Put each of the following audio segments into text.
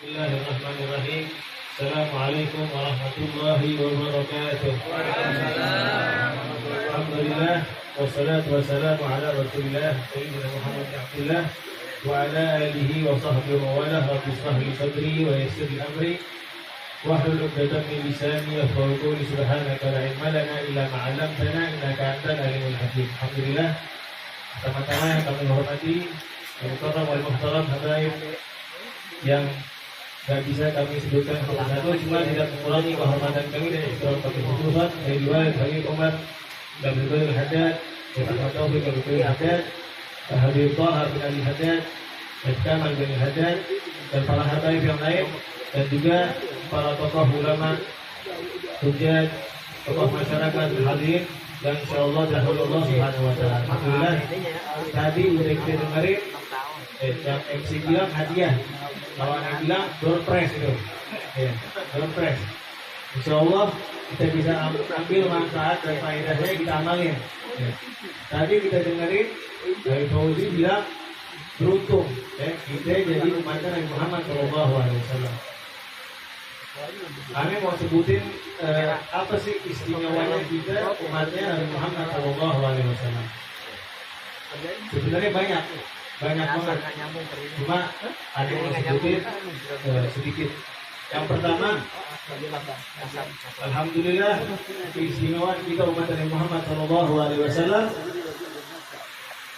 Bismillahirrahmanirrahim. Assalamualaikum warahmatullahi wabarakatuh. Alhamdulillah wassalatu wassalamu ala Rasulillah sayyidina Muhammad bin Abdullah wa ala alihi wa sahbihi wa wala. Rabbi shrah li sadri wa yassir li amri wahlul 'uqdatam min lisani yafqahu qawli. Subhanaka la ilma lana illa ma 'allamtana innaka antal alimul hakim. Alhamdulillah, pertama-tama yang kami hormati al-mukarram wal muhtaram habaib yang gak bisa kami sebutkan satu-satu, cuma tidak mengurangi kehormatan kami dan ikhtiram kami khususan dari Walid Habib Umar dan Abdul Haddad, Muhammad Taufik Abdul Haddad, Habib Taha bin Ali Haddad, Kamal bin Haddad, dan para habaib yang lain, dan juga para tokoh ulama, hujjah, tokoh masyarakat hadirin, dan insyaallah Allah Subhanahu wa taala. Alhamdulillah, tadi udah kita dengerin yang MC bilang hadiah, kawan yang bilang door prize itu, ya, door prize. Insyaallah kita bisa ambil manfaat dan faedahnya, kita amalin. Ya. Tadi kita dengerin dari Fauzi bilang beruntung, ya, kita jadi umat Nabi Muhammad SAW. Kami mau sebutin apa sih istimewanya kita umatnya Nabi Muhammad SAW. Sebenarnya banyak banget, cuma ada yang sebutin sedikit. Yang pertama, alhamdulillah, keistimewaan kita umat Nabi Muhammad SAW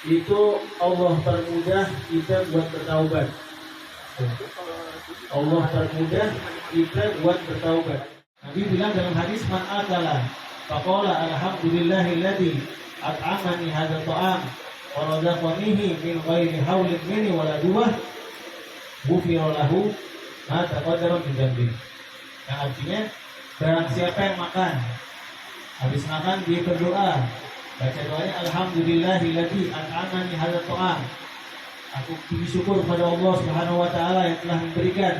itu Allah permudah kita buat bertaubat. Allah permudah kita buat bertaubat. Nabi bilang dalam hadis, man akala faqala alhamdulillahilladzi at'amani hadzal ta'am wa razaqanihi min ghairi haulin minni wala quwwah ghufira lahu ma taqaddama min dhanbi. Yang artinya, barang siapa yang makan, habis makan dia berdoa, baca doanya alhamdulillahilladzi at'amani hadzal ta'am. Aku bersyukur kepada Allah Subhanahu wa taala yang telah memberikan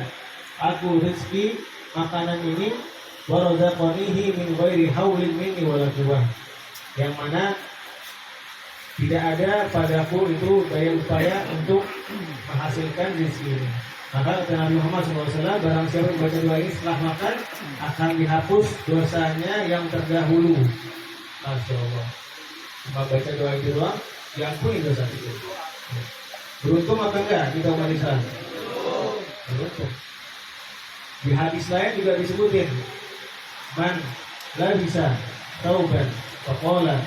aku rezeki makanan ini, wa razaqanihi min ghairi haulin minni wala quwwah. Yang mana tidak ada padaku itu daya upaya untuk menghasilkan rezeki ini. Maka kata Nabi Muhammad SAW, barang siapa yang membaca doa ini setelah makan, akan dihapus dosanya yang terdahulu. Masya Allah. Cuma baca doa itu doang, diampuni dosa itu. Beruntung apa enggak kita umat Islam? Beruntung. Di hadis lain juga disebutin, man la bisa tauban faqala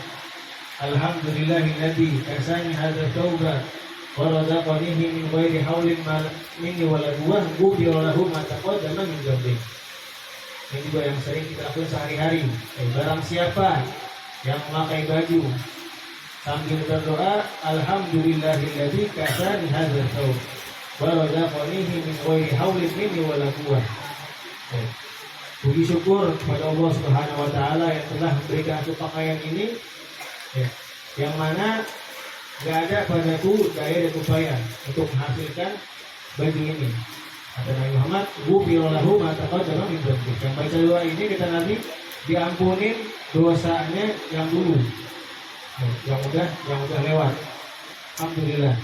alhamdulillahilladzi kasani hadzal tauba wa razaqanihi min ghairi haulin minni wala quwwah ghufira lahu ma taqaddama min dhanbi. Ini juga yang sering kita lakukan sehari-hari. Barang siapa yang memakai baju sambil berdoa alhamdulillahilladzi kasani hadzal tauba wa razaqanihi min ghairi haulin minni wala quwwah. Puji syukur kepada Allah Subhanahu wa taala yang telah memberikan aku pakaian ini, ya, yang mana gak ada padaku daya dan upaya untuk menghasilkan baju ini. Kata Nabi Muhammad, ghufira lahu ma taqaddama min dhanbi. Yang baca doa ini kata Nabi, diampunin dosanya yang dulu, yang udah lewat. Alhamdulillah.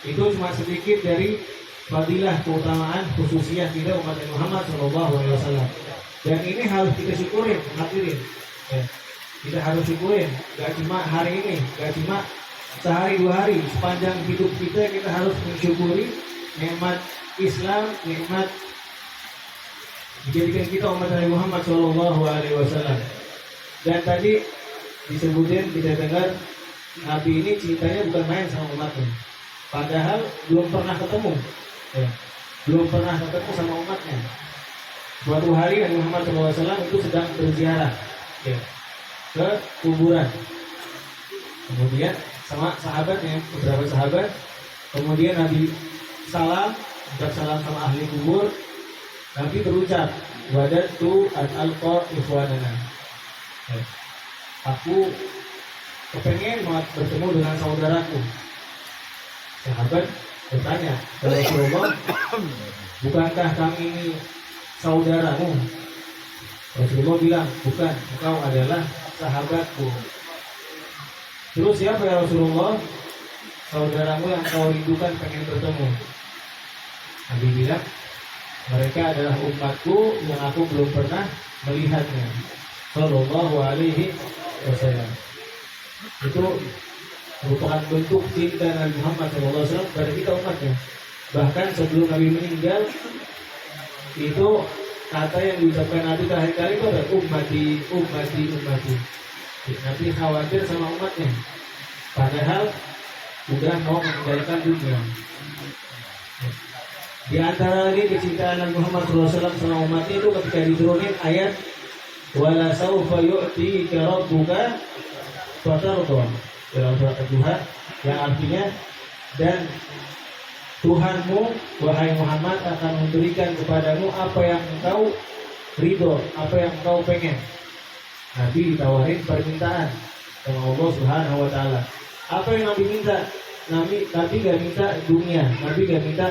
Itu cuma sedikit dari fadilah, keutamaan, khususiyah kita umat Muhammad SAW. Dan ini harus kita syukurin, hadirin. Ya. Kita harus syukurin, gak cuma hari ini, gak cuma sehari dua hari, sepanjang hidup kita harus mensyukuri nikmat Islam, nikmat dijadikan kita umat Nabi Muhammad SAW. Dan tadi disebutin, kita dengar Nabi ini ceritanya bukan main sama umatnya. Padahal belum pernah ketemu, ya. Belum pernah ketemu sama umatnya. Suatu hari Nabi Muhammad SAW itu sedang berziarah, ya, ke kuburan. Kemudian sama sahabatnya, beberapa sahabat. Kemudian Nabi salam sama ahli kubur. Nabi berucap, wadatu an alqa ikhwanana. Ya. Aku kepengen banget bertemu dengan saudaraku. Sahabat bertanya, Rasulullah, bukankah kami ini saudaramu? Rasulullah bilang, bukan, engkau adalah sahabatku. Terus siapa ya Rasulullah? Saudaramu yang kau rindukan pengen bertemu. Nabi bilang, Mereka adalah umatku yang aku belum pernah melihatnya. Sallallahu alaihi wasallam. Itu merupakan bentuk cinta Nabi Muhammad SAW pada kita umatnya. Bahkan sebelum Nabi meninggal, itu kata yang diucapkan Nabi terakhir kali itu adalah ummati, ummati, ummati. Nabi khawatir sama umatnya, padahal udah mau meninggalkan dunia. Di antara lagi kecintaan Nabi Muhammad SAW sama umatnya itu ketika diturunin ayat wala saufa yu'tika rabbuka fatarda dalam surat Al-Duha, yang artinya dan Tuhanmu wahai Muhammad akan memberikan kepadamu apa yang engkau ridho, apa yang engkau pengen. Nabi ditawarin permintaan sama Allah Subhanahu wa taala. Apa yang Nabi minta? Nabi gak minta dunia, Nabi gak minta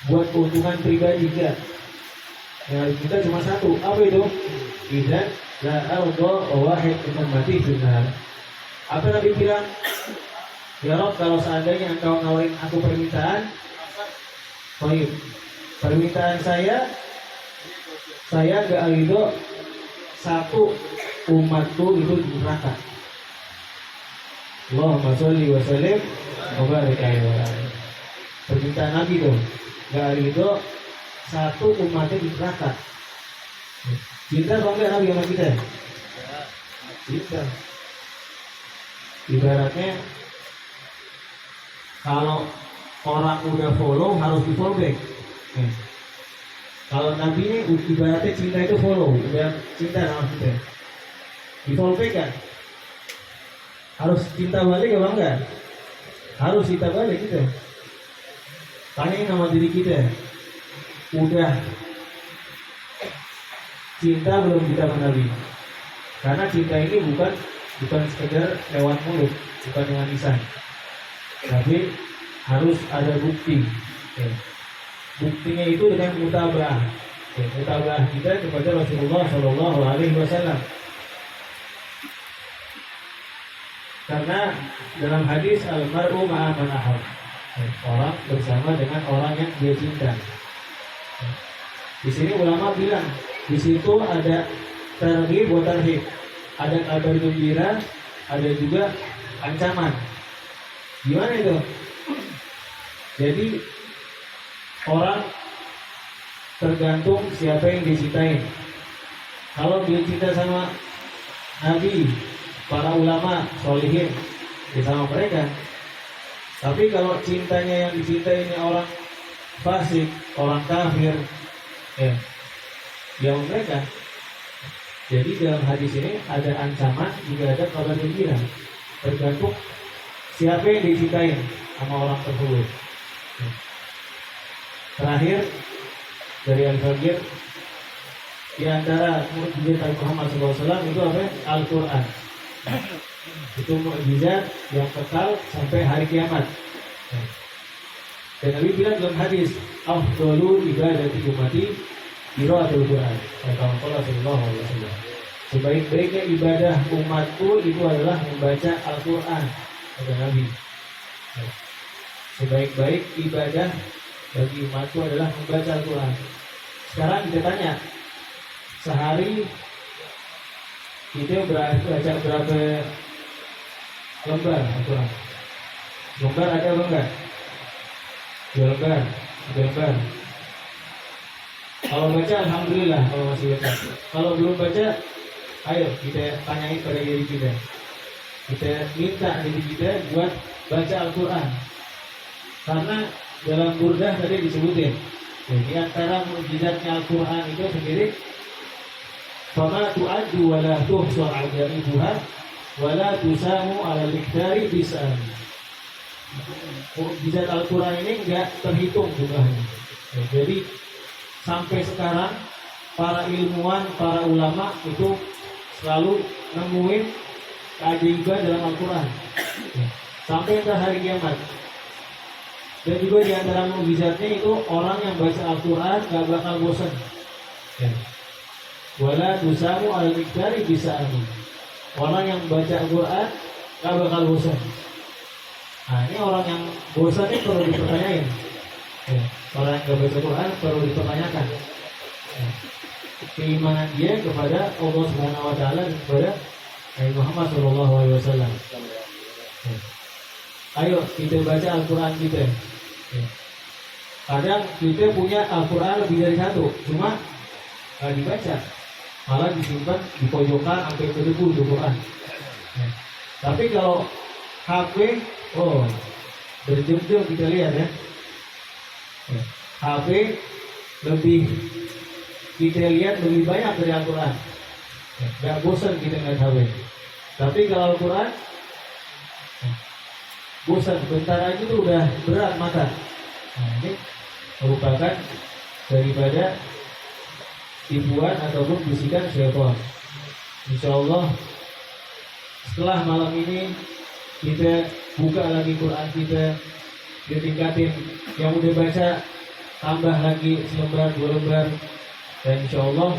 buat keuntungan pribadi, enggak. Yang Nabi minta cuma satu, apa itu? Idzan la arda wahid ummati finnar. Apa Nabi bilang? Ya Rabb, kalau seandainya engkau nawarin aku permintaan, baik. Permintaan saya gak ridho satu umatku itu di neraka. Allahumma sholli wa sallim wa barik alaihi. Permintaan Nabi tuh, gak ridho satu umatnya di neraka. Cinta atau enggak Nabi sama kita? Cinta. Ibaratnya kalau orang udah follow harus di follow back. Kalau Nabi ini ibaratnya cinta itu follow, udah cinta sama kita, di follow back kan? Harus cinta balik apa enggak? Harus cinta balik kita. Tanyain sama diri kita, udah cinta belum kita sama Nabi? Karena cinta ini bukan sekedar lewat mulut, bukan dengan lisan. Tapi harus ada bukti. Buktinya itu dengan mutabah. Mutabah kita kepada Rasulullah Shallallahu Alaihi Wasallam. Karena dalam hadis al-mar'u ma'a man ahab, orang bersama dengan orang yang dia cinta. Di sini ulama bilang di situ ada targhib wa tarhib, ada kabar gembira, ada juga ancaman. Gimana itu? Jadi orang tergantung siapa yang dicintain. Kalau dia cinta sama Nabi, para ulama, sholihin, ya sama mereka. Tapi kalau cintanya yang dicintai ini orang fasik, orang kafir, ya mereka. Jadi dalam hadis ini ada ancaman juga ada kabar gembira. Tergantung siapa yang dicintain sama orang tersebut. Terakhir dari Al-Fajr, di antara mukjizat Muhammad SAW itu apa? Al-Quran. Itu mukjizat yang kekal sampai hari kiamat. Dan Nabi bilang dalam hadis, afdhalu ibadati ummati qiraatul Quran. Kata Rasulullah SAW, sebaik-baiknya ibadah umatku itu adalah membaca Al-Quran. Kata Nabi, sebaik-baik ibadah bagi umatku adalah membaca Al-Quran. Sekarang kita tanya, sehari kita baca berapa lembar Al-Quran? Lembar ada apa enggak? 2 lembar, 3 lembar. Kalau baca alhamdulillah, kalau masih baca. Kalau belum baca, ayo kita tanyain pada diri kita. Kita minta diri kita buat baca Al-Quran. Karena dalam Burdah tadi disebutin, di antara mukjizatnya Al-Quran itu sendiri, fama tu'addu wa la tuhsa ajaibuha wa la tusamu 'ala al-ikhtari bis'an. Mukjizat Al-Quran ini enggak terhitung jumlahnya. Jadi sampai sekarang para ilmuwan, para ulama itu selalu nemuin keajaiban dalam Al-Quran sampai ke hari kiamat. Dan juga di antara mukjizatnya itu orang yang baca Al-Quran gak bakal bosan. Wala tusamu al-miqdari bisa'ani. Orang yang baca Al-Quran gak bakal bosan. Nah, ini orang yang bosan ini perlu dipertanyain. Orang yang nggak baca Quran perlu dipertanyakan keimanan dia kepada Allah Subhanahu Wa Taala dan kepada Nabi Muhammad Shallallahu Alaihi Wasallam. Ayo kita baca Al-Quran kita. Kadang kita punya Al-Quran lebih dari satu, cuma nggak dibaca, malah disimpan di pojokan sampai ke debu itu Quran. Tapi kalau HP, berjam-jam kita lihat ya. HP lebih kita lihat lebih banyak dari Al-Quran. Gak bosan kita ngeliat HP. Tapi kalau Al-Quran bosan, bentar aja tuh udah berat mata. Ini merupakan daripada tipuan ataupun bisikan syaitan. Insyaallah setelah malam ini kita buka lagi Quran kita tingkatin, yang udah baca tambah lagi selembar dua lembar, dan insyaallah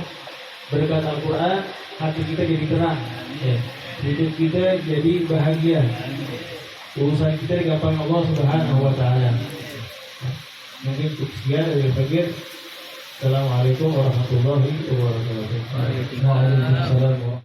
berkat Al-Quran hati kita jadi terang, hidup kita jadi bahagia, urusan kita digampang Allah Subhanahu Wa Taala. Mungkin sekian dari Fakir. Assalamualaikum warahmatullahi wabarakatuh. Waalaikumsalam.